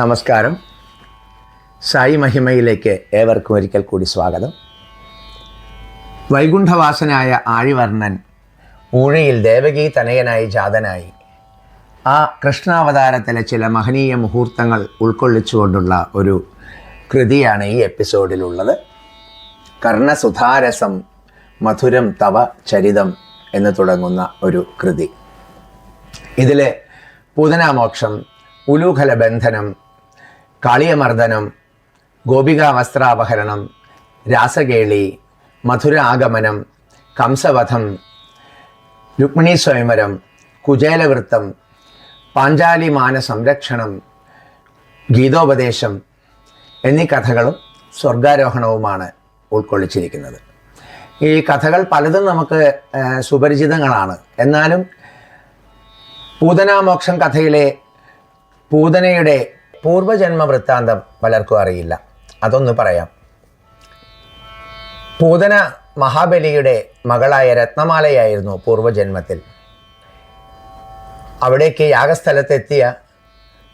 നമസ്കാരം. സായി മഹിമയിലേക്ക് ഏവർക്കും ഒരിക്കൽ കൂടി സ്വാഗതം. വൈകുണ്ഠവാസനായ ആഴിവർണ്ണൻ ഊഴിയിൽ ദേവകീ തനയനായി ജാതനായി ആ കൃഷ്ണാവതാരത്തിലെ ചില മഹനീയ മുഹൂർത്തങ്ങൾ ഉൾക്കൊള്ളിച്ചുകൊണ്ടുള്ള ഒരു കൃതിയാണ് ഈ എപ്പിസോഡിലുള്ളത്. കർണസുധാരസം മധുരം തവ ചരിതം എന്ന് തുടങ്ങുന്ന ഒരു കൃതി. ഇതിലെ പൂതനാമോക്ഷം, ഉലൂഖല ബന്ധനം, കാളിയമർദ്ദനം, ഗോപികാ വസ്ത്രാപഹരണം, രാസകേളി, മധുര ആഗമനം, കംസവധം, രുക്മിണീ സ്വയംവരം, കുചേലവൃത്തം, പാഞ്ചാലിമാന സംരക്ഷണം, ഗീതോപദേശം എന്നീ കഥകളും സ്വർഗാരോഹണവുമാണ് ഉൾക്കൊള്ളിച്ചിരിക്കുന്നത്. ഈ കഥകൾ പലതും നമുക്ക് സുപരിചിതങ്ങളാണ്. എന്നാലും പൂതനാമോക്ഷം കഥയിലെ പൂതനയുടെ പൂർവജന്മ വൃത്താന്തം പലർക്കും അറിയില്ല. അതൊന്ന് പറയാം. പൂതന മഹാബലിയുടെ മകളായ രത്നമാലയായിരുന്നു പൂർവജന്മത്തിൽ. അവിടേക്ക് യാഗസ്ഥലത്തെത്തിയ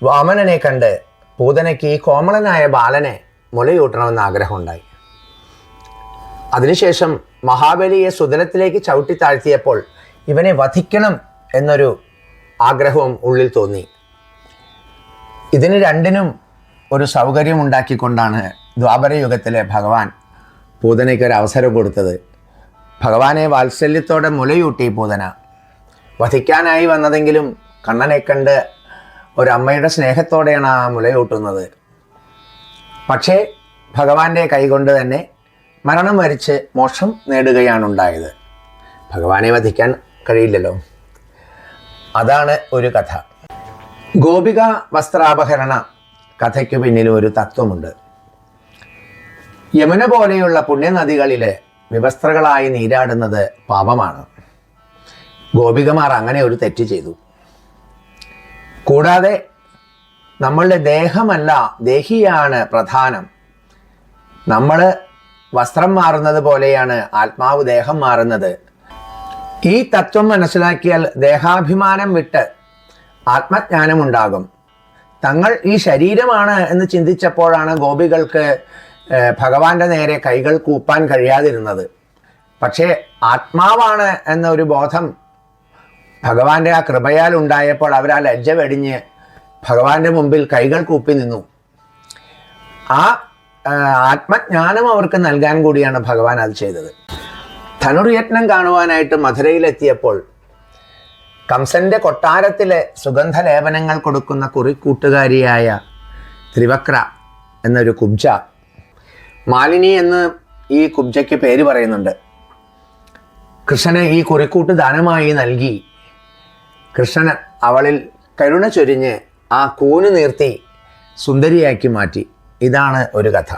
വാമനനെ കണ്ട് പൂതനയ്ക്ക് ഈ കോമളനായ ബാലനെ മുലയൂട്ടണമെന്ന് ആഗ്രഹമുണ്ടായി. അതിനുശേഷം മഹാബലിയെ സുതലത്തിലേക്ക് ചവിട്ടി താഴ്ത്തിയപ്പോൾ ഇവനെ വധിക്കണം എന്നൊരു ആഗ്രഹവും ഉള്ളിൽ തോന്നി. ഇതിന് രണ്ടിനും ഒരു സൗകര്യം ഉണ്ടാക്കിക്കൊണ്ടാണ് ദ്വാപരയുഗത്തിലെ ഭഗവാൻ പൂതനയ്ക്ക് ഒരു അവസരം കൊടുത്തത്. ഭഗവാനെ വാത്സല്യത്തോടെ മുലയൂട്ടി പൂതന. വധിക്കാനായി വന്നതെങ്കിലും കണ്ണനെ കണ്ട് ഒരമ്മയുടെ സ്നേഹത്തോടെയാണ് ആ മുലയൂട്ടുന്നത്. പക്ഷേ ഭഗവാന്റെ കൈകൊണ്ട് തന്നെ മരണം വരിച്ച് മോക്ഷം നേടുകയാണ് ഉണ്ടായത്. ഭഗവാനെ വധിക്കാൻ കഴിയില്ലല്ലോ. അതാണ് ഒരു കഥ. ഗോപിക വസ്ത്രാപഹരണ കഥയ്ക്ക് പിന്നിൽ ഒരു തത്വമുണ്ട്. യമുന പോലെയുള്ള പുണ്യനദികളിൽ വിവസ്ത്രകളായി നീരാടുന്നത് പാപമാണ്. ഗോപികമാർ അങ്ങനെ ഒരു തെറ്റ് ചെയ്തു. കൂടാതെ നമ്മളുടെ ദേഹമല്ല, ദേഹിയാണ് പ്രധാനം. നമ്മൾ വസ്ത്രം മാറുന്നത് പോലെയാണ് ആത്മാവ് ദേഹം മാറുന്നത്. ഈ തത്വം മനസ്സിലാക്കിയാൽ ദേഹാഭിമാനം വിട്ട് ആത്മജ്ഞാനം ഉണ്ടാകും. തങ്ങൾ ഈ ശരീരമാണ് എന്ന് ചിന്തിച്ചപ്പോഴാണ് ഗോപികൾക്ക് ഭഗവാന്റെ നേരെ കൈകൾ കൂപ്പാൻ കഴിയാതിരുന്നത്. പക്ഷേ ആത്മാവാണ് എന്നൊരു ബോധം ഭഗവാന്റെ ആ കൃപയാൽ ഉണ്ടായപ്പോൾ അവർ ആ ലജ്ജ വെടിഞ്ഞ് ഭഗവാന്റെ മുമ്പിൽ കൈകൾ കൂപ്പി നിന്നു. ആ ആത്മജ്ഞാനം അവർക്ക് നൽകാൻ കൂടിയാണ് ഭഗവാൻ അത് ചെയ്തത്. ധനുർയജ്ഞം കാണുവാനായിട്ട് മധുരയിലെത്തിയപ്പോൾ കംസന്റെ കൊട്ടാരത്തിലെ സുഗന്ധലേപനങ്ങൾ കൊടുക്കുന്ന കുറിക്കൂട്ടുകാരിയായ ത്രിവക്ര എന്നൊരു കുബ്ജ, മാലിനി എന്ന് ഈ കുബ്ജയ്ക്ക് പേര് പറയുന്നുണ്ട്, കൃഷ്ണന് ഈ കുറിക്കൂട്ട് ദാനമായി നൽകി. കൃഷ്ണൻ അവളിൽ കരുണ ചൊരിഞ്ഞ് ആ കൂന് നീർത്തി സുന്ദരിയാക്കി മാറ്റി. ഇതാണ് ഒരു കഥ.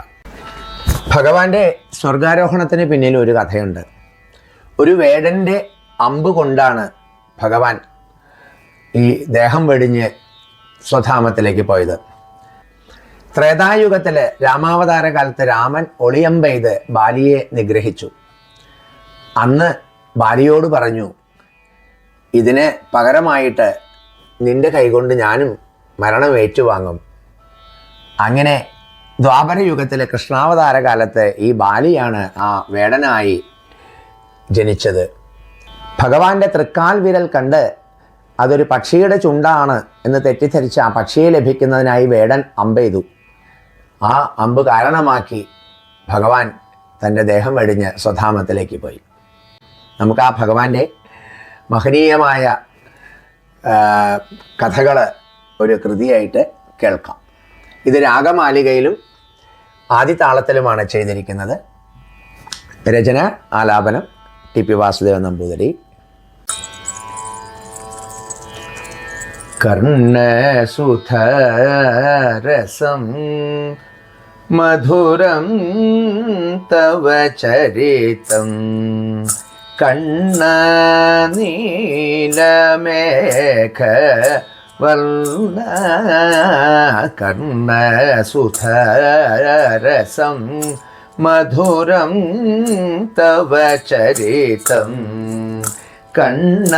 ഭഗവാന്റെ സ്വർഗാരോഹണത്തിന് പിന്നിൽ ഒരു കഥയുണ്ട്. ഒരു വേടൻ്റെ അമ്പ് കൊണ്ടാണ് ഭഗവാൻ ഈ ദേഹം വെടിഞ്ഞ് സ്വധാമത്തിലേക്ക് പോയത്. ത്രേതായുഗത്തിലെ രാമാവതാര കാലത്ത് രാമൻ ഒളിയമ്പെയ്ത് ബാലിയെ നിഗ്രഹിച്ചു. അന്ന് ബാലിയോട് പറഞ്ഞു, ഇതിന് പകരമായിട്ട് നിന്റെ കൈകൊണ്ട് ഞാനും മരണം ഏറ്റുവാങ്ങും. അങ്ങനെ ദ്വാപരയുഗത്തിലെ കൃഷ്ണാവതാര കാലത്ത് ഈ ബാലിയാണ് ആ വേടനായി ജനിച്ചത്. ഭഗവാന്റെ തൃക്കാൽ വിരൽ കണ്ട് അതൊരു പക്ഷിയുടെ ചുണ്ടാണ് എന്ന് തെറ്റിദ്ധരിച്ച് ആ പക്ഷിയെ ലഭിക്കുന്നതിനായി വേടൻ അമ്പെയ്തു. ആ അമ്പ് കാരണമാക്കി ഭഗവാൻ തൻ്റെ ദേഹം വെടിഞ്ഞ് സ്വധാമത്തിലേക്ക് പോയി. നമുക്ക് ആ ഭഗവാന്റെ മഹനീയമായ കഥകൾ ഒരു കൃതിയായിട്ട് കേൾക്കാം. ഇത് രാഗമാലികയിലും ആദിതാളത്തിലുമാണ് ചെയ്തിരിക്കുന്നത്. രചന, ആലാപനം ടി.പി. വാസുദേവൻ നമ്പൂതിരി. കർണസുധരസം മധുരം തവ ചരിതം കർണനീലമേഘ വർണ്ണ കർണസുധരസം മധുരം തവ ചരിതം കണ്ണ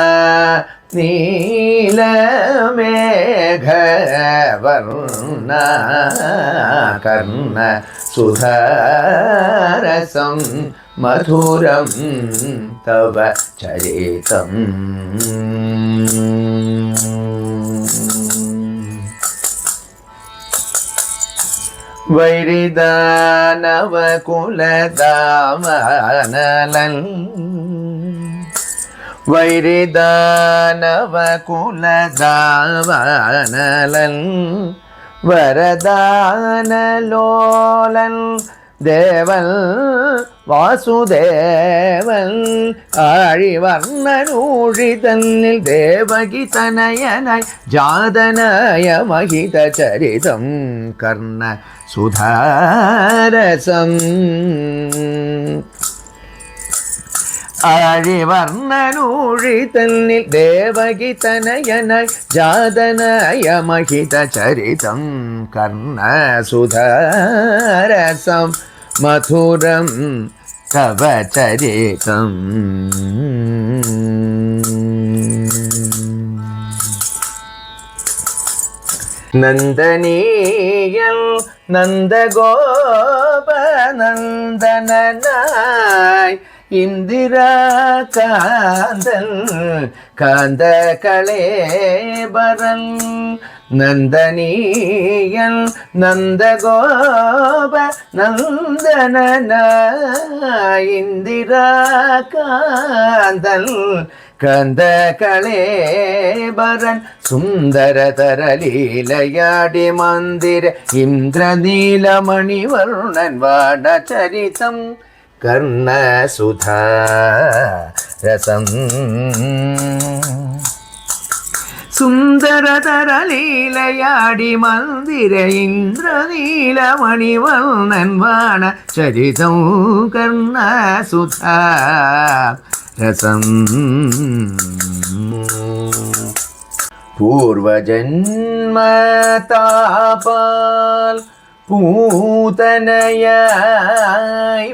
നീലമേഘവർണ്ണ കർണ സുധാരസം മധുരം തവ ചരിതം. വൈരിദാനവകുലദാമനലൻ വൈരിദാനവകുലദാമനലൻ വരദാനലോലൻ ദേവൻ വാസുദേവൻ ആഴിവർണ്ണനൂഴി തന്നിൽ ദേവകി തനയനായി ജാതനായ മഹിത ചരിതം കർണ സുധാരസം. ആഴിവർണ്ണനൂഴി തന്നിൽ ദേവകി തനയനായി ജാതനായ മഹിത ചരിതം കർണ സുധാരസം മധുരം തവ ചരിതം. നന്ദനീയൽ നന്ദഗോപനന്ദനായി ഇന്ദിരാകാന്തൻ കാന്തകളേബരൻ നന്ദനീയൻ നന്ദഗോപ നന്ദനനായി ഇന്ദിരാകാന്തൻ കാന്തകളേബരൻ സുന്ദരതരലീലയാടി മന്ദിര ഇന്ദ്രനീലമണിവർണ്ണൻ വാടചരിതം കർണ സുധാരസം. സുന്ദരതരലീലയാടി മന്ദിര ഇന്ദ്രനീലമണിവർണ്ണൻ വാണ ചരിതം കർണ സുധാരസം. പൂർവജന്മതാപാൽ പൂതനയായി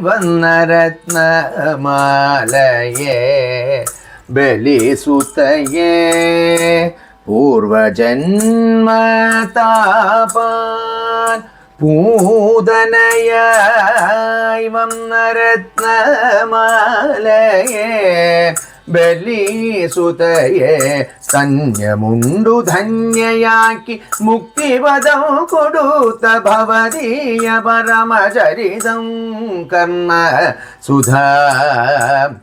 വന്ന രത്നമാലയേ ബലിസുതയേ പൂർവജന്മതാപാൽ പൂതനയായി വന്ന രത്നമാലയേ ബലിസുതയെ സ്തന്യമുണ്ടു ധന്യയാക്കി മുക്തിപദം കൊടുത്ത ഭവതീയ പരമചരിതം കർണ സുധാരസം.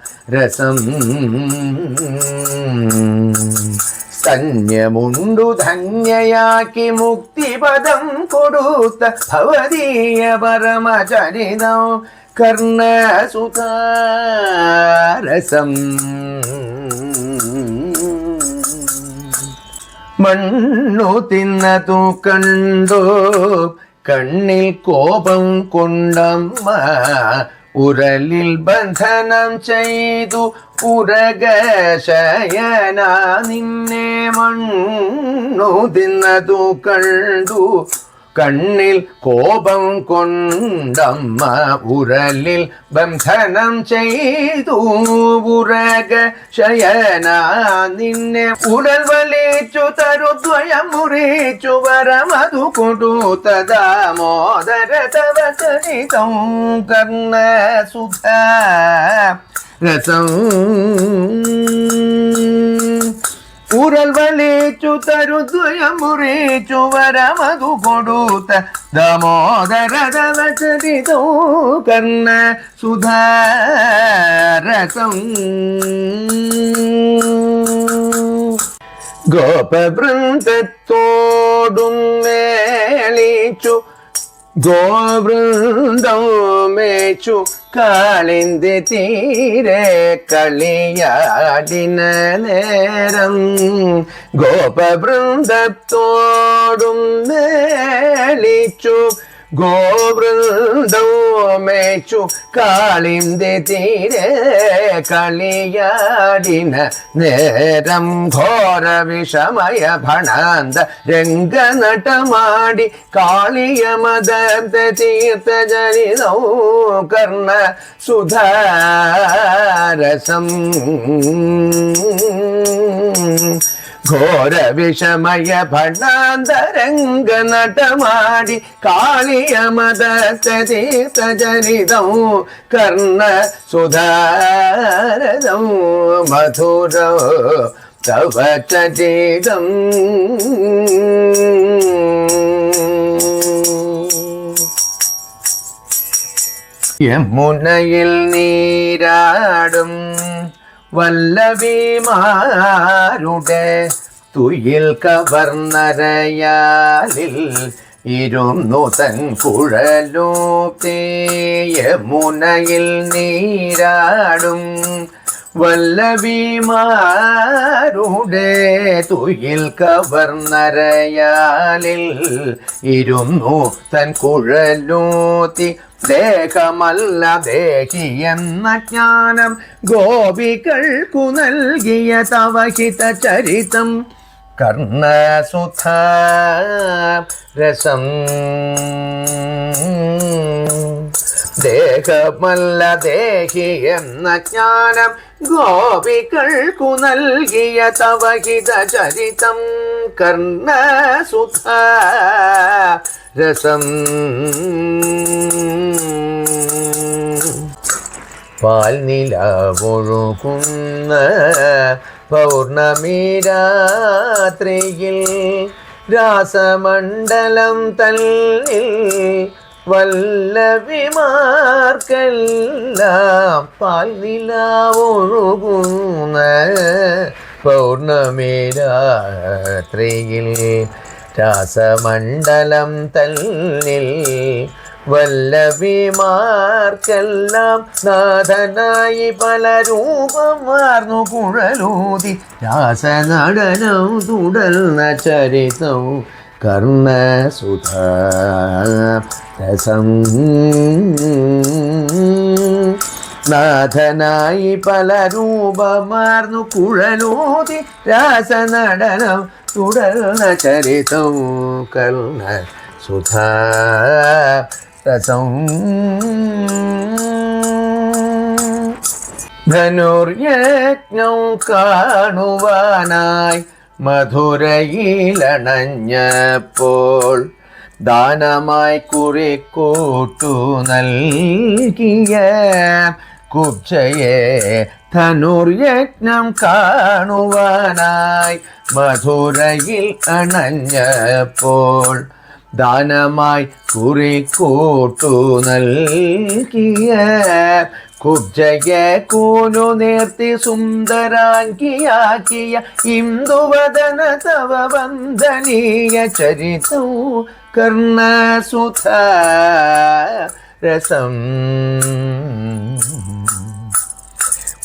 സ്തന്യമുണ്ടു ധന്യയാക്കി മുക്തിപദം കൊടുത്ത ഭവതീയ പരമചരിതം കർണ സുധാരസം. മണ്ണു തിന്നതു കണ്ടു കണ്ണിൽ കോപം കൊണ്ടമ്മ ഉരലിൽ ബന്ധനം ചെയ്തു ഉരകശയന നിന്നെ മണ്ണു തിന്നതു കണ്ടു കണ്ണിൽ കോപം കൊണ്ടമ്മ ഉരലിൽ ബന്ധനം ചെയ്തു ഉരകശയന നിന്നെ ഉടൽ വലിച്ചു തരുദ്വയം മുറിച്ചു വരമതു കൊടുത്ത ദാമോദര തവ ചരിതം കർണ സുധാരസം. ഉരൽ വലിച്ചു തരുദ്വയം മുറിച്ചു വരമതു കൊടുത്ത ദാമോദര തവ ചരിതം കർണ സുധാരസം. ഗോപവൃന്ദത്തോടും മേളിച്ചു ഗോവൃന്ദം മേച്ചു കാളിന്തി തീരെ കളിയാടിന നേരം ഗോപവൃന്ദത്തോടും മേളിച്ചു ഗോവൃന്ദമേച്ചു കാളിന്തി തീരെ കളിയാടിന നേരം ഘോര വിഷമയ ഭണാന്ത രംഗനടമാടി കാളിയമദർത്ത തീർത്ഥജനിതോ കർണ സുധാരസം ഘോര വിഷമയ ഭണാന്തരംഗ നടമാടി കാളിയമദത്ത തീർത്ഥജനിതം കർണ സുധാരദം മധുരോ തവ ചരിതം യമുനയിൽ നീരാടും വല്ലവിമാരുടെ തുയിൽ കവർന്നരയാലിൽ ഇരുന്നു തൻ കുഴലൂത്തി യമുനയിൽ നീരാടും വല്ലവിമാരുടെ തുയിൽ കവർന്നരയാലിൽ ഇരുന്നു തൻ കുഴലൂത്തി ദേഹമല്ല ദേഹി എന്ന ജ്ഞാനം ഗോപികൾക്കു നൽകിയ തവഹിത ചരിതം കർണസുധ രസം ദേഹമല്ല ദേഹി എന്ന ജ്ഞാനം ഗോപികൾക്കു നൽകിയ തവഹിത ചരിതം കർണസുധ രസം പാൽനിലവൊഴുകുന്ന പൗർണമി രാത്രിയിൽ രാസമണ്ഡലം തന്നിൽ വല്ലവിമാർക്കെല്ലാം പാൽനിലവൊഴുകുന്ന പൗർണമി രാത്രിയിൽ രാസമണ്ഡലം തന്നിൽ വല്ലവിമാർക്കെല്ലാം നാഥനായി പല രൂപമാർന്നു കുഴലൂതി രാസനടനം തുടർന്ന ചരിതം കർണസുധ രസം നാഥനായി പല രൂപമാർന്നു കുഴലൂതി രാസനടനം തുടർന്ന ചരിതം കർണസുധ രസം ധനുർയജ്ഞം കാണുവാനായി മധുരയിലണഞ്ഞപ്പോൾ ദാനമായി കുറിക്കൂട്ടു നൽകിയ കുബ്ജയെ ധനുർയജ്ഞം കാണുവാനായി മധുരയിൽ അണഞ്ഞപ്പോൾ ദാനമായി കുറിക്കൂട്ടു നൽകിയ കുബ്ജയെ കൂനു നേർത്തി സുന്ദരാംഗിയാക്കിയ ഇന്ദുവദന തവ വന്ദനീയ ചരിതം കർണസുധ രസം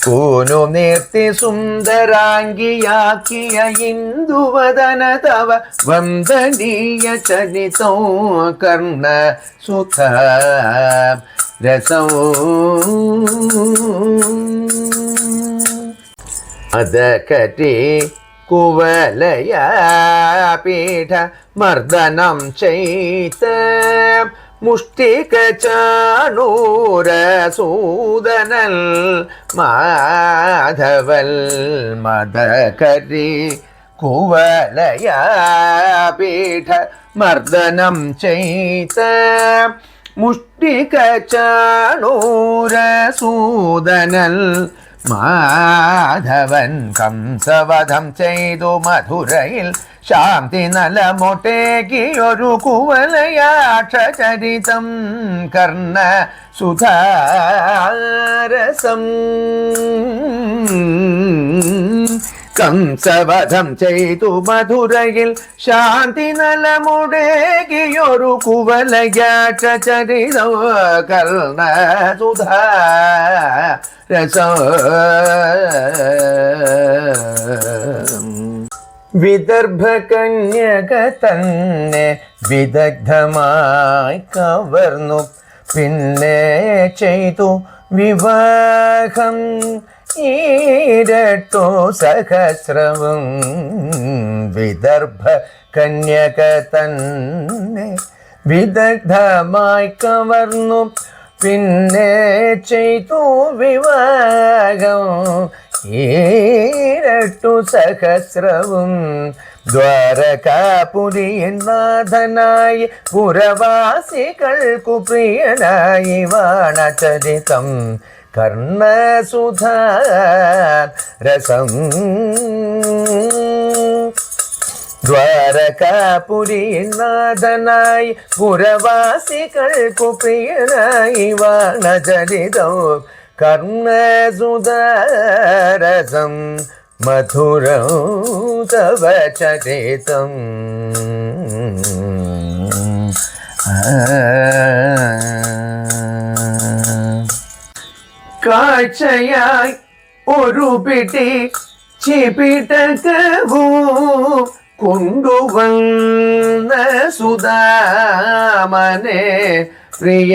കൂനു നേർത്തി സുന്ദരാംഗിയാക്കിയ ഇന്ദുവദന തവ വന്ദനീയ ചരിതോ കർണസുധ രസം അദകടി കുവലയാ പീഠ മർദ്ദനം ചെയ്ത മുഷ്ടികചാണൂരസൂദനൽ മാധവൽ മദകരി കുവലയാ പീഠ മർദ്ദനം ചെയ്ത മുഷ്ടികചാണൂരസൂദനൽ മാധവൻ കംസവധം ചെയ്തു മധുരയിൽ ശാന്തി നലമൊട്ടേകിയൊരു കുവലയാക്ഷചരിതം കർണസുധാരസം കംസവധം ചെയ്തു മധുരയിൽ ശാന്തി നലമുടേകിയൊരു കുവലയാക്ഷചരിതം കർണസുധാ രസം വിദർഭ കന്യക തന്നെ വിദഗ്ധമായി കവർന്നു പിന്നെ ചെയ്തു വിവാഹം ഈരട്ടു സഹസ്രവും. വിദർഭ കന്യക തന്നെ വിദഗ്ധമായി കവർന്നു പിന്നെ ചെയ്തു വിവാഹം ഈരട്ടു സഹസ്രവും. ദ്വാരകാപുരിയിൽ നാഥനായി പുരവാസികൾക്കു പ്രിയനായി വാണചരിതം കർണസുധാരസം. ദ്വാരകാപുരിയിൽ നാഥനായി പുരവാസികൾക്കു പ്രിയനായി വാണചരിതം കർണസുധാരസം മധുരം തവ ചരിതം. കാഴ്ചയായി ഒരു പിടി ചിപിടകവും കൊണ്ടുവന്ന സുധാമനെ പ്രിയ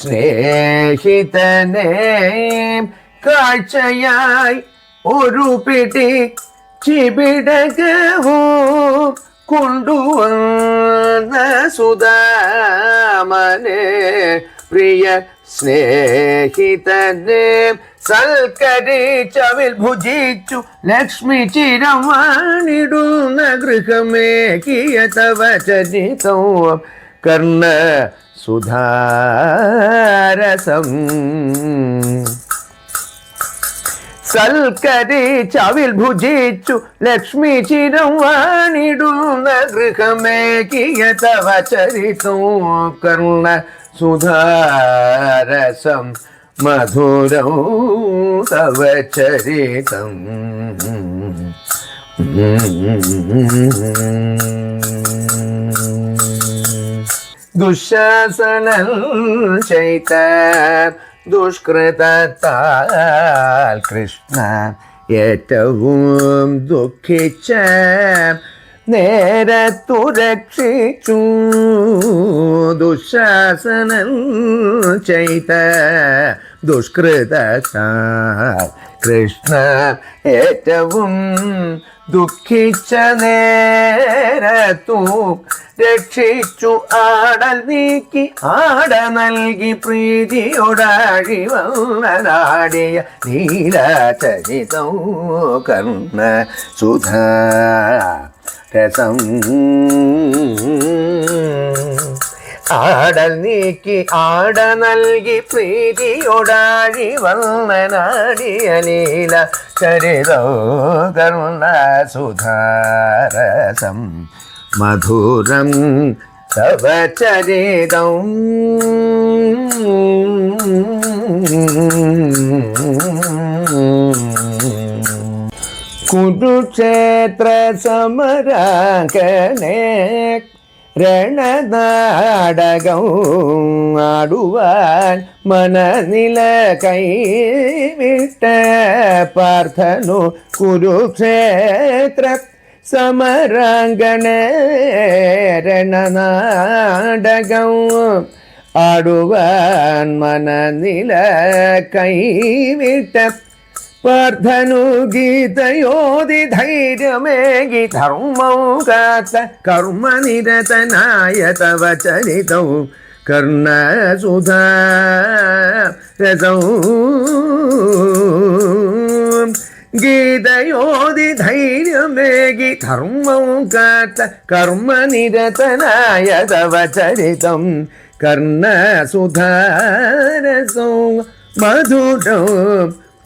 സ്നേഹിതനെ. കാഴ്ചയായി ഒരു പിടി ചിപിടകവും കൊണ്ടുവന്ന സുധാമനെ പ്രിയ സ്നേഹിതനെ. സൽക്കരിച്ചവിൽ ഭുജിച്ചു ലക്ഷ്മി ചിരം വാണിടുന്ന ഗൃഹമേകിയ തവ ചരിതം കർണ സുധാരസം. സൽക്കരിച്ചവിൽ ഭുജിച്ചു ലക്ഷ്മി ചിരം വാണിടുന്ന ഗൃഹമേകിയ തവ ചരിതം കർണ സുധാരസം മധുരം തവ ചരിതം. ദുശാസനൻ ചെയ്ത ദുഷ്കൃതത്താൽ കൃഷ്ണ ഏറ്റവും ദുഃഖിച്ച നേരത്തു രക്ഷിച്ചു. ദുശാസനൻ ചെയ്ത ദുഷ്കൃതത്താൽ കൃഷ്ണ ഏറ്റവും ദുഃഖിച്ച നേരത്തു രക്ഷിച്ചു. ആടൽ നീക്കി ആട നൽകി പ്രീതിയോടാഴി വന്നാടിയ നീലചരിതം കർണ സുധാരസം. ആടൽ നീക്കി ആട നൽകി പ്രീതിയോടാഴി വന്നാടിയ നീല ചരിതം കർണ സുധാരസം മധുരം തവ ചരിതം. കുരുക്ഷേത്ര സമരാങ്കനെ രണനാടകം ആടുവാൻ മനനില കൈവിട്ട പാർത്ഥനു കുരുക്ഷേത്ര സമരാങ്കണേ രണനാടകം ആടുവാൻ മനനില കൈവിട്ട പാർത്ഥനു ഗീതയോതി ധൈര്യമേകി ധർമ്മം കാത്ത കർമ്മനിരതനായ തവ ചരിതം കർണ സുധാരസം. ഗീതയോതി ധൈര്യമേകി ധർമ്മം കാത്ത കർമ്മനിരതനായ തവ ചരിതം കർണ സുധാരസം മധുരം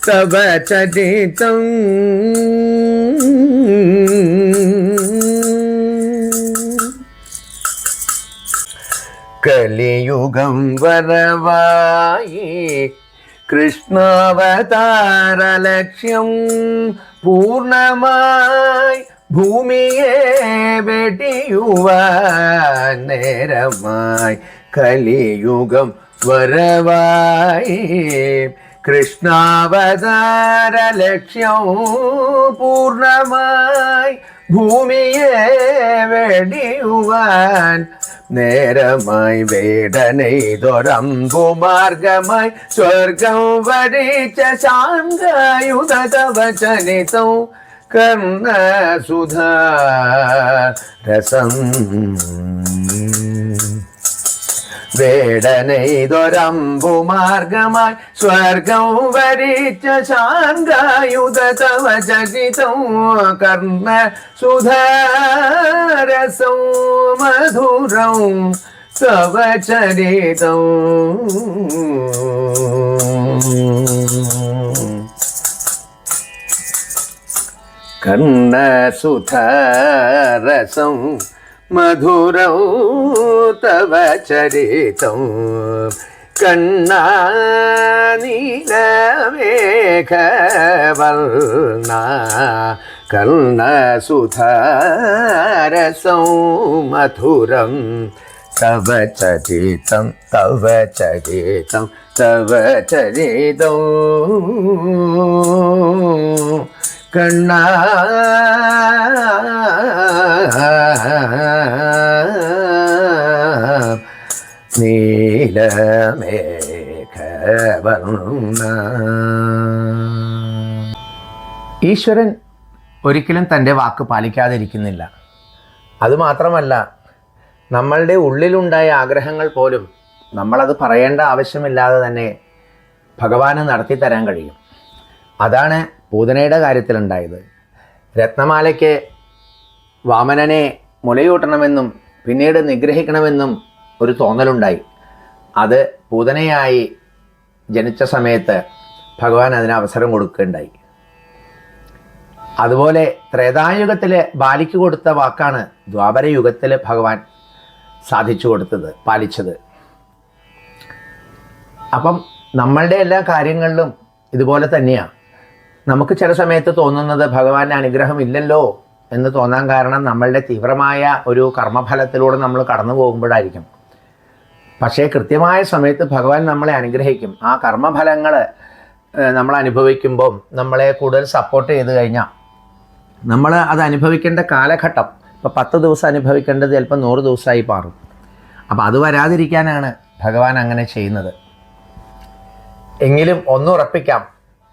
തവ ചരിതം. കലിയുഗം വരവായി കൃഷ്ണാവതാര ലക്ഷ്യം പൂർണ്ണമായി ഭൂമിയെ വെടിയുവാൻ നേരമായി. കലിയുഗം വരവായി കൃഷ്ണാവതാര ലക്ഷ്യം പൂർണ്ണമായി ഭൂമിയെ വെടിയുവാൻ നേരമായി വേടനെയ്തൊരമ്പുമാർഗമായി സ്വർഗം വരിച്ച ശാന്തായുധ തവ ചരിതം കർണസുധാരസം വേടനെയ്തൊരമ്പുമാർഗമായി സ്വർഗം വരിച്ച ശാന്തായുധ തവ ചരിതം കർണസുധാരസം മധുരം തവ ചരിതം. കർണസുധാരസം മധുരം തവ ചരിതം കണ്ണാനീലമേഘവർണ്ണ കർണസുധാരസം മധുരം തവ ചരിതം തവ ചരിതം തവ ചരിതം കണ്ണ നീലമേഘവർണ്ണ. ഈശ്വരൻ ഒരിക്കലും തൻ്റെ വാക്ക് പാലിക്കാതിരിക്കുന്നില്ല. അതുമാത്രമല്ല, നമ്മളുടെ ഉള്ളിലുണ്ടായ ആഗ്രഹങ്ങൾ പോലും നമ്മളത് പറയേണ്ട ആവശ്യമില്ലാതെ തന്നെ ഭഗവാന് നടത്തി തരാൻ കഴിയും. അതാണ് പൂതനയുടെ കാര്യത്തിലുണ്ടായത്. രത്നമാലയ്ക്ക് വാമനനെ മുലയൂട്ടണമെന്നും പിന്നീട് നിഗ്രഹിക്കണമെന്നും ഒരു തോന്നലുണ്ടായി. അത് പൂതനയായി ജനിച്ച സമയത്ത് ഭഗവാൻ അതിന് അവസരം കൊടുക്കുകയുണ്ടായി. അതുപോലെ ത്രേതായുഗത്തിൽ ബാലിക്ക് കൊടുത്ത വാക്കാണ് ദ്വാപര യുഗത്തിൽ ഭഗവാൻ സാധിച്ചു കൊടുത്തത്, പാലിച്ചത്. അപ്പം നമ്മളുടെ എല്ലാ കാര്യങ്ങളിലും ഇതുപോലെ തന്നെയാണ്. നമുക്ക് ചില സമയത്ത് തോന്നുന്നത് ഭഗവാന്റെ അനുഗ്രഹം ഇല്ലല്ലോ എന്ന് തോന്നാൻ കാരണം നമ്മളുടെ തീവ്രമായ ഒരു കർമ്മഫലത്തിലൂടെ നമ്മൾ കടന്നു പോകുമ്പോഴായിരിക്കും. പക്ഷേ കൃത്യമായ സമയത്ത് ഭഗവാൻ നമ്മളെ അനുഗ്രഹിക്കും. ആ കർമ്മഫലങ്ങൾ നമ്മൾ അനുഭവിക്കുമ്പം നമ്മളെ കൂടുതൽ സപ്പോർട്ട് ചെയ്ത് കഴിഞ്ഞാൽ നമ്മൾ അത് അനുഭവിക്കേണ്ട കാലഘട്ടം ഇപ്പോൾ 10 ദിവസം അനുഭവിക്കേണ്ടത് ചിലപ്പോൾ 100 ദിവസമായി മാറും. അപ്പോൾ അത് വരാതിരിക്കാനാണ് ഭഗവാൻ അങ്ങനെ ചെയ്യുന്നത്. എങ്കിലും ഒന്നുറപ്പിക്കാം,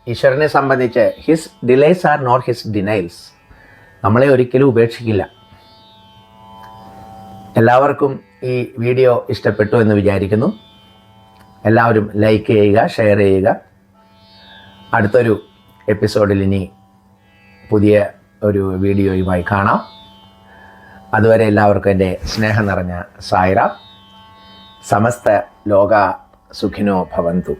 ഈശ്വരനെ സംബന്ധിച്ച് his delays are not his denials. നമ്മളെ ഒരിക്കലും ഉപേക്ഷിക്കില്ല. എല്ലാവർക്കും ഈ വീഡിയോ ഇഷ്ടപ്പെട്ടു എന്ന് വിചാരിക്കുന്നു. എല്ലാവരും ലൈക്ക് ചെയ്യുക, ഷെയർ ചെയ്യുക. അടുത്തൊരു എപ്പിസോഡിൽ ഇനി പുതിയ ഒരു വീഡിയോയുമായി കാണാം. അതുവരെ എല്ലാവർക്കും എൻ്റെ സ്നേഹം നിറഞ്ഞ സായിറാം. സമസ്ത ലോക സുഖിനോ ഭവന്തു.